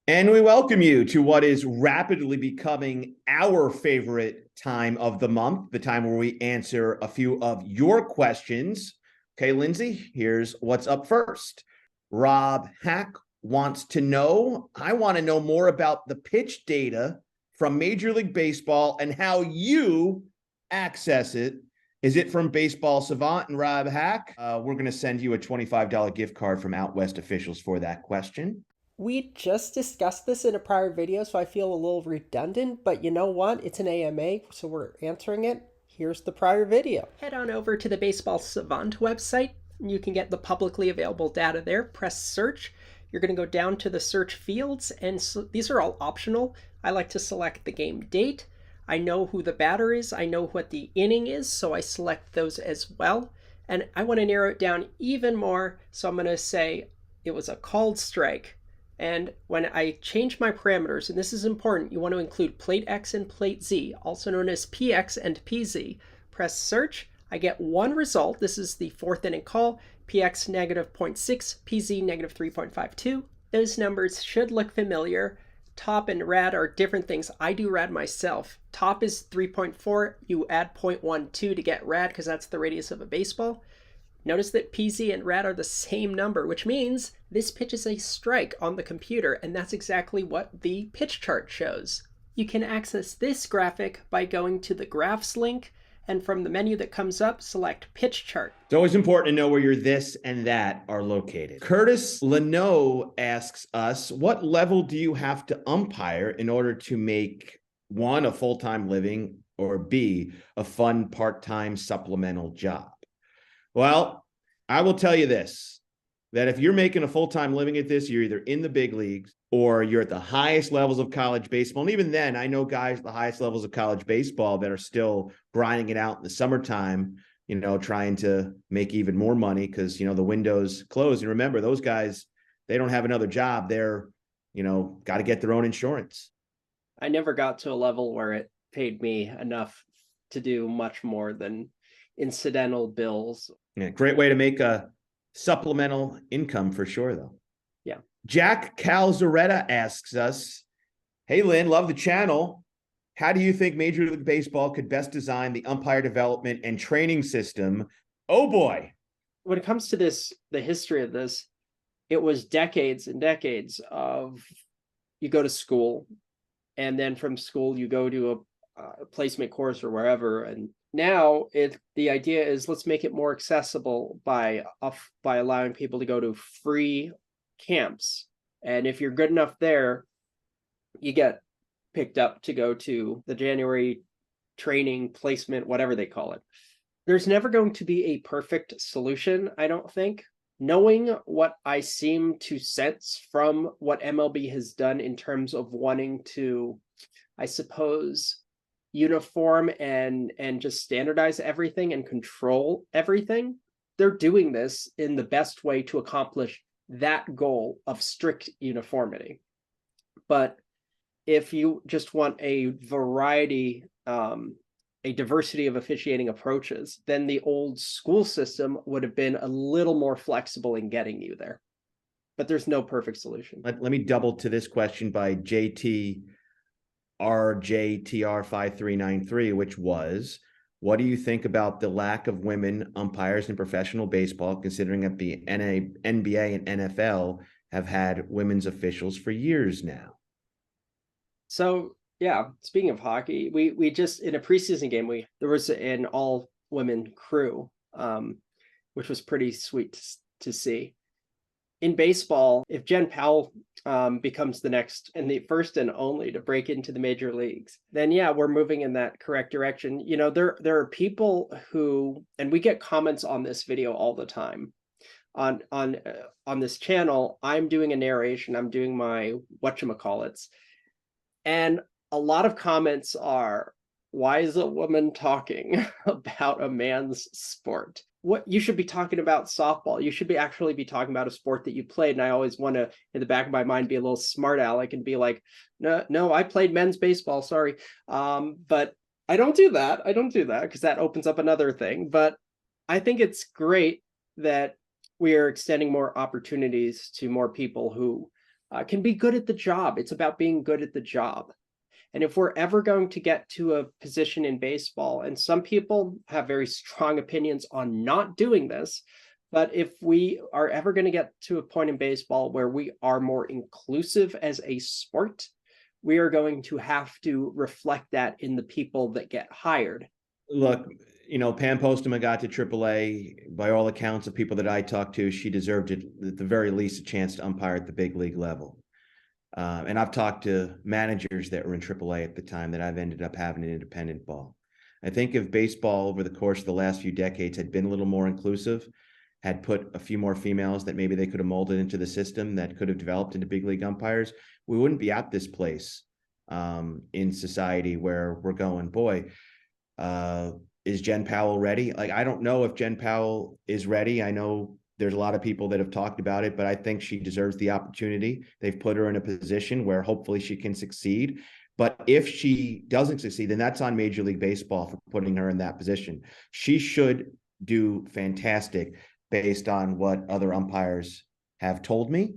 And we welcome you to what is rapidly becoming our favorite time of the month, the time where we answer a few of your questions. Okay, Lindsay, here's what's up first. Rob Hack wants to know, I want to know more about the pitch data from Major League Baseball and how you access it. Is it from Baseball Savant and Rob Hack? We're going to send you a $25 gift card from Out West officials for that question. We just discussed this in a prior video, so I feel a little redundant, but you know what? It's an AMA, so we're answering it. Here's the prior video. Head on over to the Baseball Savant website. You can get the publicly available data there. Press search. You're going to go down to the search fields, and these are all optional. I like to select the game date. I know who the batter is. I know what the inning is, so I select those as well. And I want to narrow it down even more, so I'm going to say it was a called strike. And when I change my parameters, and this is important, you want to include plate X and plate Z, also known as PX and PZ. Press search. I get one result. This is the fourth inning call. PX negative 0.6, PZ negative 3.52. Those numbers should look familiar. Top and rad are different things. I do rad myself. Top is 3.4. You add 0.12 to get rad because that's the radius of a baseball. Notice that PZ and rad are the same number, which means this pitch is a strike on the computer, and that's exactly what the pitch chart shows. You can access this graphic by going to the graphs link, and from the menu that comes up, select pitch chart. It's always important to know where your this and that are located. Curtis Leno asks us, what level do you have to umpire in order to make one, a full-time living, or B, a fun part-time supplemental job? Well, I will tell you this, that if you're making a full-time living at this, you're either in the big leagues or you're at the highest levels of college baseball. And even then, I know guys at the highest levels of college baseball that are still grinding it out in the summertime, trying to make even more money because, the window's closed. And remember, those guys, they don't have another job. They're, got to get their own insurance. I never got to a level where it paid me enough to do much more than incidental bills. Yeah, great way to make a supplemental income for sure, though. Yeah. Jack Calzaretta asks us, hey, Lynn, love the channel. How do you think Major League Baseball could best design the umpire development and training system? Oh, boy. When it comes to this, the history of this, it was decades and decades of you go to school, and then from school you go to a placement course or wherever, and now the idea is let's make it more accessible by allowing people to go to free camps. And if you're good enough there, you get picked up to go to the January training placement, whatever they call it. There's never going to be a perfect solution, I don't think. Knowing what I seem to sense from what MLB has done in terms of wanting to, I suppose, uniform and just standardize everything and control everything, they're doing this in the best way to accomplish that goal of strict uniformity. But if you just want a variety, a diversity of officiating approaches, then the old school system would have been a little more flexible in getting you there. But there's no perfect solution. Let me double to this question by RJTR5393, which was, what do you think about the lack of women umpires in professional baseball, considering that the NBA and NFL have had women's officials for years now? So, yeah, speaking of hockey, we just, in a preseason game, there was an all-women crew, which was pretty sweet to see. In baseball, if Jen Powell becomes the next and the first and only to break into the major leagues, then yeah, we're moving in that correct direction. There are people who, and we get comments on this video all the time. On this channel, I'm doing a narration. I'm doing my whatchamacallits, and a lot of comments are, why is a woman talking about a man's sport? What you should be talking about softball. You should actually be talking about a sport that you played. And I always want to, in the back of my mind, be a little smart aleck and be like, no, I played men's baseball. Sorry. But I don't do that. Because that opens up another thing. But I think it's great that we are extending more opportunities to more people who can be good at the job. It's about being good at the job. And if we're ever going to get to a position in baseball, and some people have very strong opinions on not doing this, but if we are ever going to get to a point in baseball where we are more inclusive as a sport, we are going to have to reflect that in the people that get hired. Look, Pam Postema got to AAA. By all accounts of people that I talked to, she deserved it, at the very least, a chance to umpire at the big league level. And I've talked to managers that were in AAA at the time that I've ended up having an independent ball. I think if baseball over the course of the last few decades had been a little more inclusive, had put a few more females that maybe they could have molded into the system that could have developed into big league umpires, we wouldn't be at this place in society where we're going, boy, is Jen Powell ready? Like, I don't know if Jen Powell is ready. I know there's a lot of people that have talked about it, but I think she deserves the opportunity. They've put her in a position where hopefully she can succeed. But if she doesn't succeed, then that's on Major League Baseball for putting her in that position. She should do fantastic based on what other umpires have told me.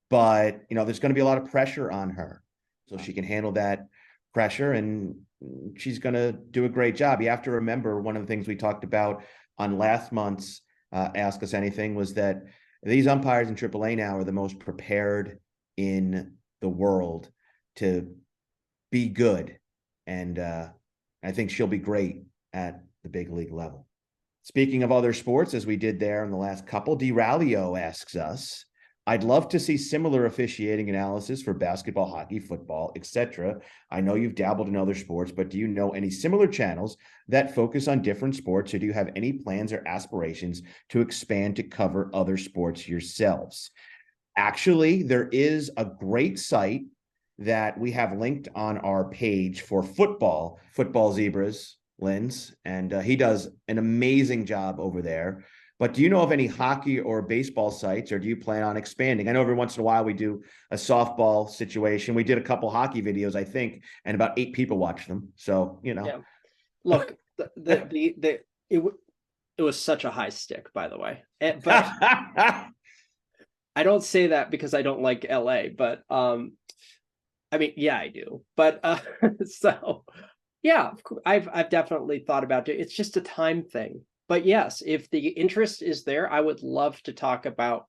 But, there's going to be a lot of pressure on her. So she can handle that pressure, and she's going to do a great job. You have to remember, one of the things we talked about on last month's Ask Us Anything was that these umpires in AAA now are the most prepared in the world to be good. And I think she'll be great at the big league level. Speaking of other sports, as we did there in the last couple, D. Rallio asks us, I'd love to see similar officiating analysis for basketball, hockey, football, etc. I know you've dabbled in other sports, but do you know any similar channels that focus on different sports, or do you have any plans or aspirations to expand to cover other sports yourselves? Actually, there is a great site that we have linked on our page for Football Zebras, Lindsay, and he does an amazing job over there. But do you know of any hockey or baseball sites, or do you plan on expanding? I know every once in a while we do a softball situation. We did a couple hockey videos, I think, and about 8 people watched them. So, Yeah. Look, it was such a high stick, by the way. But I don't say that because I don't like LA, but I mean, yeah, I do. But so yeah, I've definitely thought about it. It's just a time thing. But yes, if the interest is there, I would love to talk about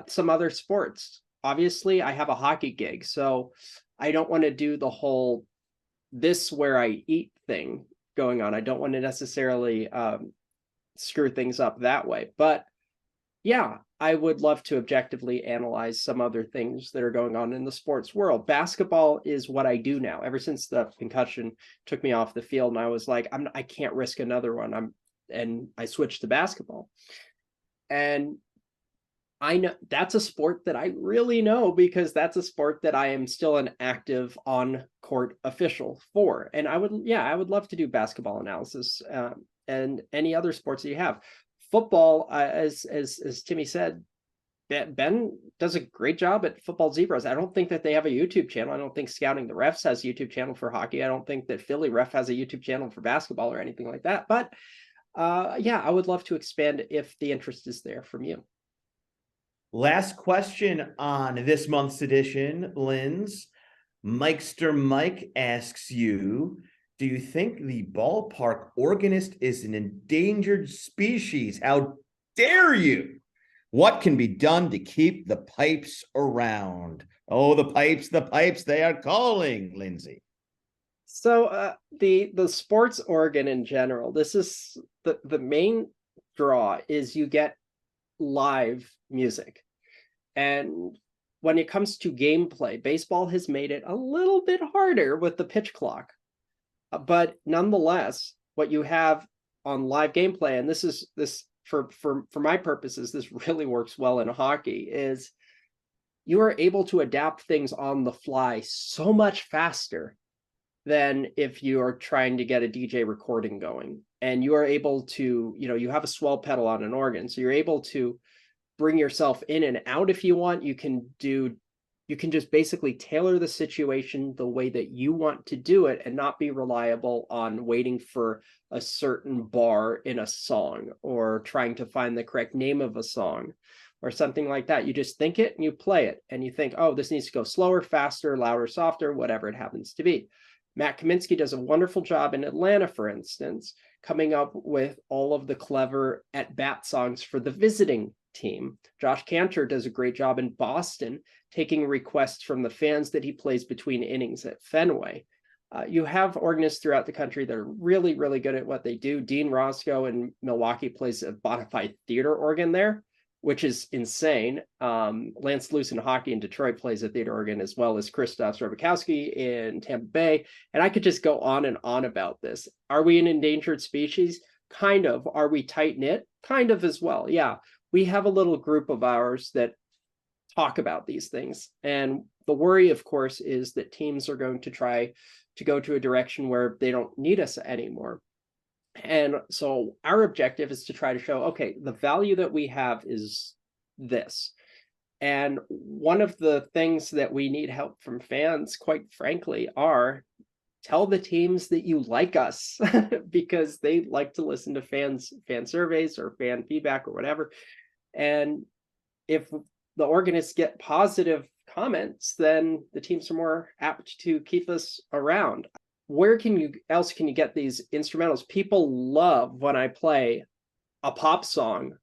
some other sports. Obviously, I have a hockey gig, so I don't want to do the whole this where I eat thing going on. I don't want to necessarily screw things up that way. But yeah, I would love to objectively analyze some other things that are going on in the sports world. Basketball is what I do now. Ever since the concussion took me off the field, and I was like, I can't risk another one. And I switched to basketball. And I know that's a sport that I really know, because that's a sport that I am still an active on-court official for. And I would love to do basketball analysis and any other sports that you have. Football, as Timmy said, Ben does a great job at Football Zebras. I don't think that they have a YouTube channel. I don't think Scouting the Refs has a YouTube channel for hockey. I don't think that Philly Ref has a YouTube channel for basketball or anything like that. But yeah, I would love to expand if the interest is there from you. Last question on this month's edition, Lindsay. Mikester Mike asks you, do you think the ballpark organist is an endangered species? How dare you? What can be done to keep the pipes around? Oh, the pipes, they are calling, Lindsay. So the sports organ in general, this is the main draw is you get live music. And when it comes to gameplay, baseball has made it a little bit harder with the pitch clock. But nonetheless, what you have on live gameplay, and this for my purposes, this really works well in hockey, is you are able to adapt things on the fly so much faster than if you are trying to get a DJ recording going. And you are able to, you have a swell pedal on an organ, so you're able to bring yourself in and out if you want. You can just basically tailor the situation the way that you want to do it, and not be reliable on waiting for a certain bar in a song or trying to find the correct name of a song or something like that. You just think it and you play it, and you think, oh, this needs to go slower, faster, louder, softer, whatever it happens to be. Matt Kaminsky does a wonderful job in Atlanta, for instance, coming up with all of the clever at-bat songs for the visiting team. Josh Cantor does a great job in Boston, taking requests from the fans that he plays between innings at Fenway. You have organists throughout the country that are really, really good at what they do. Dean Roscoe in Milwaukee plays a bona fide theater organ there, which is insane. Lance Luce in hockey in Detroit plays a theater organ, as well as Krzysztof Srebikowski in Tampa Bay. And I could just go on and on about this. Are we an endangered species? Kind of. Are we tight-knit? Kind of as well. Yeah, we have a little group of ours that talk about these things. And the worry, of course, is that teams are going to try to go to a direction where they don't need us anymore. And so our objective is to try to show, okay, the value that we have is this. And one of the things that we need help from fans, quite frankly, are tell the teams that you like us, because they like to listen to fan surveys or fan feedback or whatever. And if the organists get positive comments, then the teams are more apt to keep us around. Where else can you get these instrumentals? People love when I play a pop song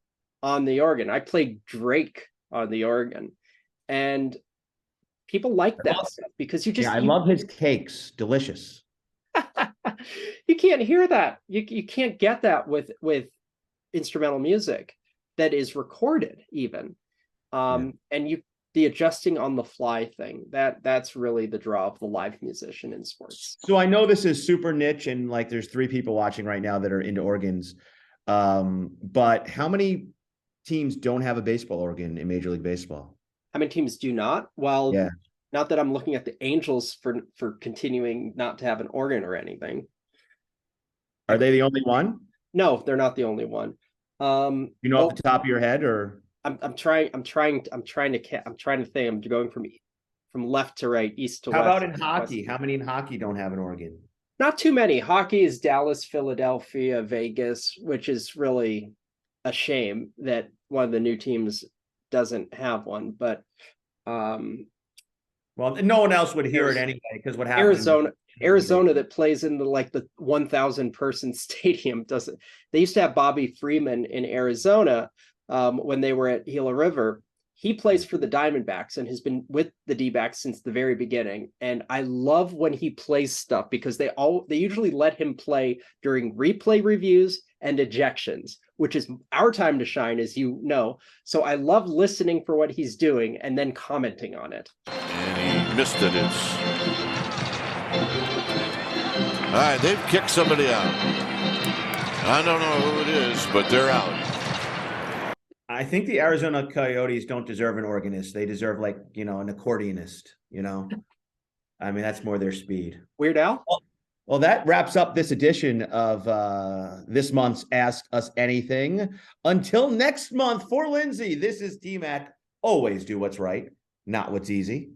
on the organ. I play Drake on the organ, and people like that stuff because I love his cakes. Delicious. You can't hear that. You can't get that with instrumental music that is recorded even. And the adjusting on the fly thing, that's really the draw of the live musician in sports. So I know this is super niche, and like there's 3 people watching right now that are into organs. But how many teams don't have a baseball organ in Major League Baseball? How many teams do not? Well, not that I'm looking at the Angels for continuing not to have an organ or anything. Are they the only one? No, they're not the only one. Off the top of your head, or I'm trying to think. I'm going from left to right, east to west. How about in hockey? How many in hockey don't have an organ? Not too many. Hockey is Dallas, Philadelphia, Vegas, which is really a shame that one of the new teams doesn't have one. But well, no one else would hear it anyway, because what happens? Arizona that plays in the 1,000 person stadium doesn't. They used to have Bobby Freeman in Arizona when they were at Gila River. He plays for the Diamondbacks and has been with the D-backs since the very beginning. And I love when he plays stuff, because they usually let him play during replay reviews and ejections, which is our time to shine, as you know. So I love listening for what he's doing and then commenting on it. And he missed it. All right, they've kicked somebody out. I don't know who it is, but they're out. I think the Arizona Coyotes don't deserve an organist. They deserve an accordionist, I mean, that's more their speed. Weird Al? Well, that wraps up this edition of this month's Ask Us Anything. Until next month, for Lindsay, this is tmac. Always do what's right, not what's easy.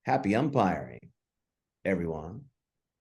Happy umpiring, everyone.